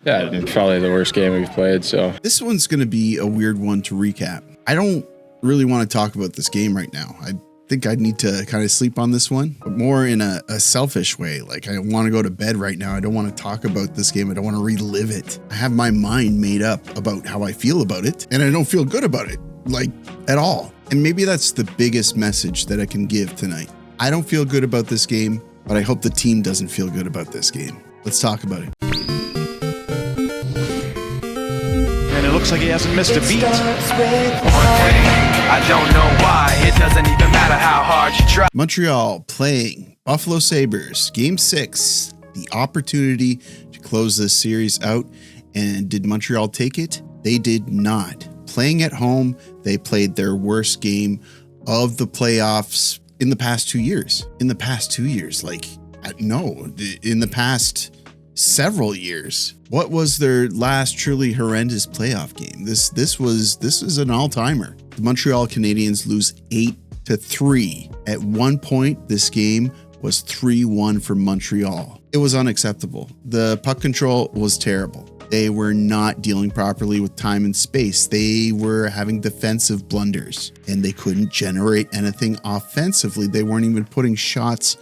Yeah, it's probably the worst game we've played. So this one's going to be a weird one to recap. I don't really want to talk about this game right now. I think I need to kind of sleep on this one, but more in a selfish way. Like, I want to go to bed right now. I don't want to talk about this game. I don't want to relive it. I have my mind made up about how I feel about it, and I don't feel good about it, like, at all. And maybe that's the biggest message that I can give tonight. I don't feel good about this game, but I hope the team doesn't feel good about this game. Let's talk about it. And it looks like he hasn't missed a beat. I don't know why. It doesn't even matter how hard you try. Montreal playing Buffalo Sabres, Game 6. The opportunity to close this series out. And did Montreal take it? They did not. Playing at home, they played their worst game of the playoffs in the past 2 years. In the past 2 years, no, in the past several years. What was their last truly horrendous playoff game? This is an all-timer. The Montreal Canadiens lose 8-3. At one point, this game was 3-1 for Montreal. It was unacceptable. The puck control was terrible. They were not dealing properly with time and space. They were having defensive blunders, and they couldn't generate anything offensively. They weren't even putting shots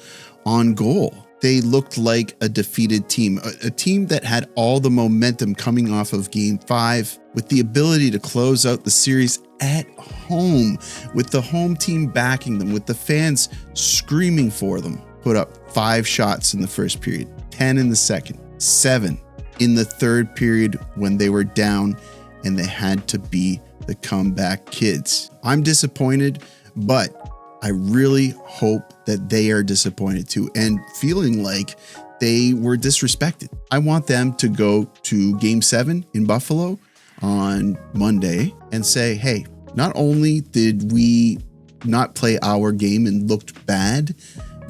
on goal. They looked like a defeated team, a team that had all the momentum coming off of Game 5, with the ability to close out the series at home, with the home team backing them, with the fans screaming for them. Put up 5 shots in the first period, 10 in the second, 7 in the third period when they were down, and they had to be the comeback kids. I'm disappointed, but I really hope that they are disappointed too, and feeling like they were disrespected. I want them to go to Game 7 in Buffalo on Monday and say, hey, not only did we not play our game and looked bad,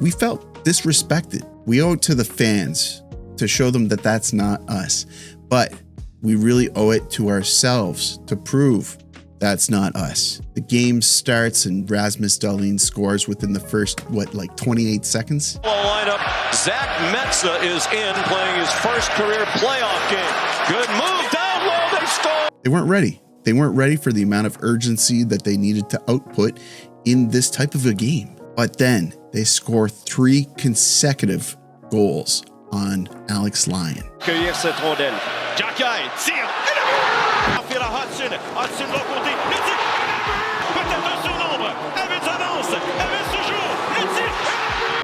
we felt disrespected. We owe it to the fans to show them that that's not us, but we really owe it to ourselves to prove that's not us. The game starts and Rasmus Dahlin scores within the first, 28 seconds? Lineup. Zach Metza is in, playing his first career playoff game. Good move down low. They score. They weren't ready. They weren't ready for the amount of urgency that they needed to output in this type of a game. But then they score 3 consecutive goals on Alex Lyon. Cueillir cette rondelle. Jacquet tire. Fait la Hudson. Hudson de côté. Le tir. Peut-être un surnombre. Evans avance. Evans toujours. Le tir.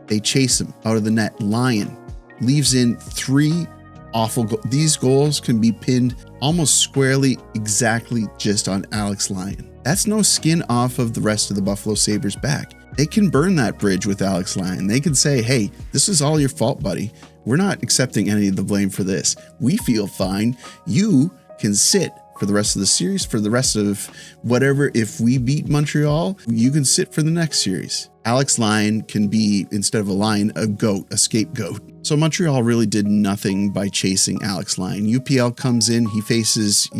They chase him out of the net. Lyon leaves in 3 awful goals. These goals can be pinned almost squarely exactly just on Alex Lyon. That's no skin off of the rest of the Buffalo Sabres back. They can burn that bridge with Alex Lyon. They can say, hey, this is all your fault, buddy. We're not accepting any of the blame for this. We feel fine. You can sit for the rest of the series, for the rest of whatever. If we beat Montreal, you can sit for the next series. Alex Lyon can be, instead of a lion, a goat, a scapegoat. So Montreal really did nothing by chasing Alex Lyon. UPL comes in, he faces,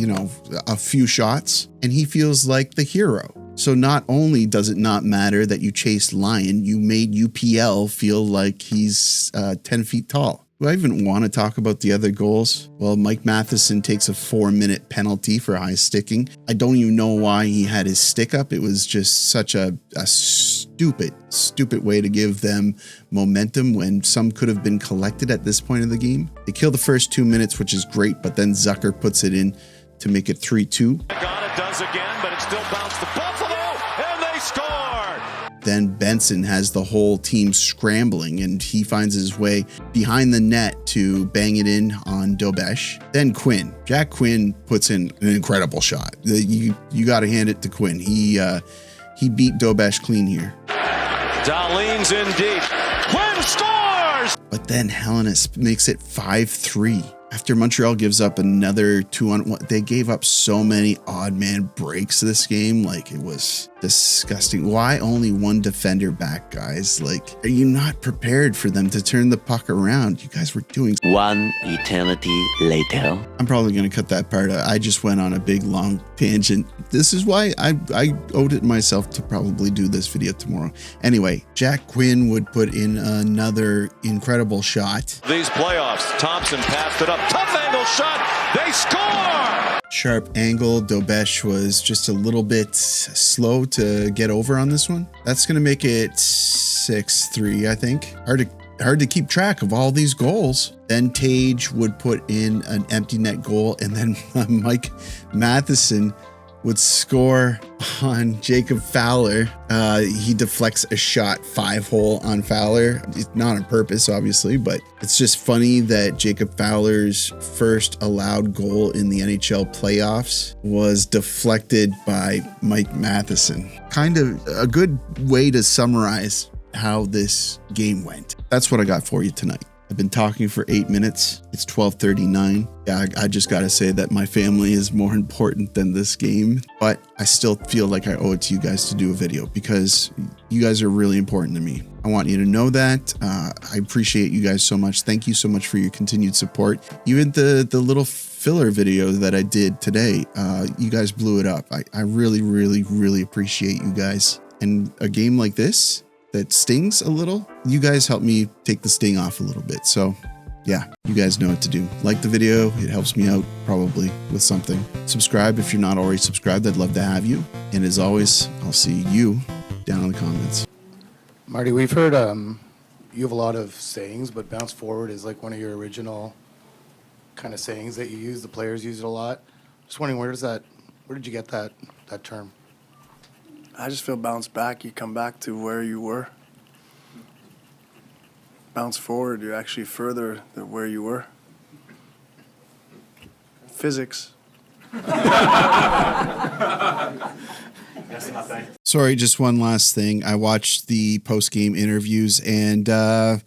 a few shots, and he feels like the hero. So not only does it not matter that you chased Lyon, you made UPL feel like he's 10 feet tall. Do I even want to talk about the other goals? Well, Mike Matheson takes a 4-minute penalty for high sticking. I don't even know why he had his stick up. It was just such a stupid way to give them momentum when some could have been collected at this point of the game. They kill the first 2 minutes, which is great, but then Zucker puts it in to make it 3-2. Ghana does again, but it still bounced to Buffalo, and they score. Then Benson has the whole team scrambling, and he finds his way behind the net to bang it in on Dobes. Then Jack Quinn puts in an incredible shot. You got to hand it to Quinn. He beat Dobes clean here. Dahlin's in deep. Quinn scores! But then Hellenis makes it 5-3. After Montreal gives up another 2-on-1, they gave up so many odd man breaks this game. It was disgusting. Why only one defender back, guys? Are you not prepared for them to turn the puck around? You guys were doing... One eternity later. I'm probably going to cut that part out. I just went on a big, long tangent. This is why I owed it myself to probably do this video tomorrow. Anyway, Jack Quinn would put in another incredible shot. These playoffs, Thompson passed it up. Tough angle shot. They score! Sharp angle. Dobes was just a little bit slow to get over on this one. That's going to make it 6-3, I think. Hard to keep track of all these goals. Then Tage would put in an empty net goal, and then Mike Matheson would score on Jacob Fowler. He deflects a shot 5-hole on Fowler. It's not on purpose, obviously, but it's just funny that Jacob Fowler's first allowed goal in the NHL playoffs was deflected by Mike Matheson. Kind of a good way to summarize how this game went. That's what I got for you tonight. I've been talking for 8 minutes. It's 12:39. Yeah, I just got to say that my family is more important than this game, but I still feel like I owe it to you guys to do a video because you guys are really important to me. I want you to know that. I appreciate you guys so much. Thank you so much for your continued support. Even the little filler video that I did today, you guys blew it up. I really, really, really appreciate you guys. And a game like this, that stings a little, you guys help me take the sting off a little bit. So yeah, you guys know what to do. Like the video, it helps me out probably with something. Subscribe if you're not already subscribed. I'd love to have you. And as always, I'll see you down in the comments. Marty, we've heard you have a lot of sayings, but bounce forward is like one of your original kind of sayings that you use. The players use it a lot. Just wondering, where did you get that term? I just feel bounce back. You come back to where you were. Bounce forward, you're actually further than where you were. Physics. Sorry, just one last thing. I watched the post-game interviews, and the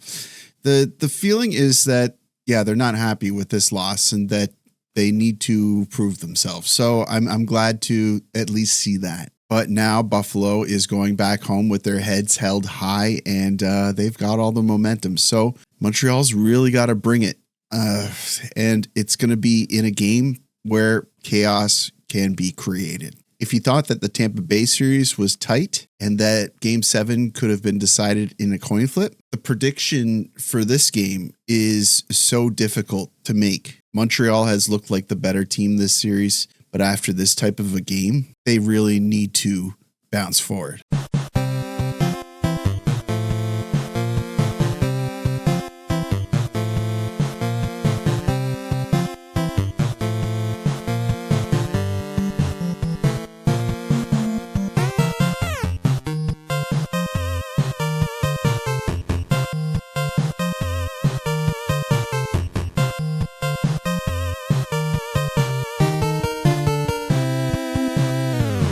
feeling is that, yeah, they're not happy with this loss and that they need to prove themselves. So I'm glad to at least see that. But now Buffalo is going back home with their heads held high, and they've got all the momentum. So Montreal's really got to bring it. And it's going to be in a game where chaos can be created. If you thought that the Tampa Bay series was tight and that Game 7 could have been decided in a coin flip, the prediction for this game is so difficult to make. Montreal has looked like the better team this series, but after this type of a game, they really need to bounce forward.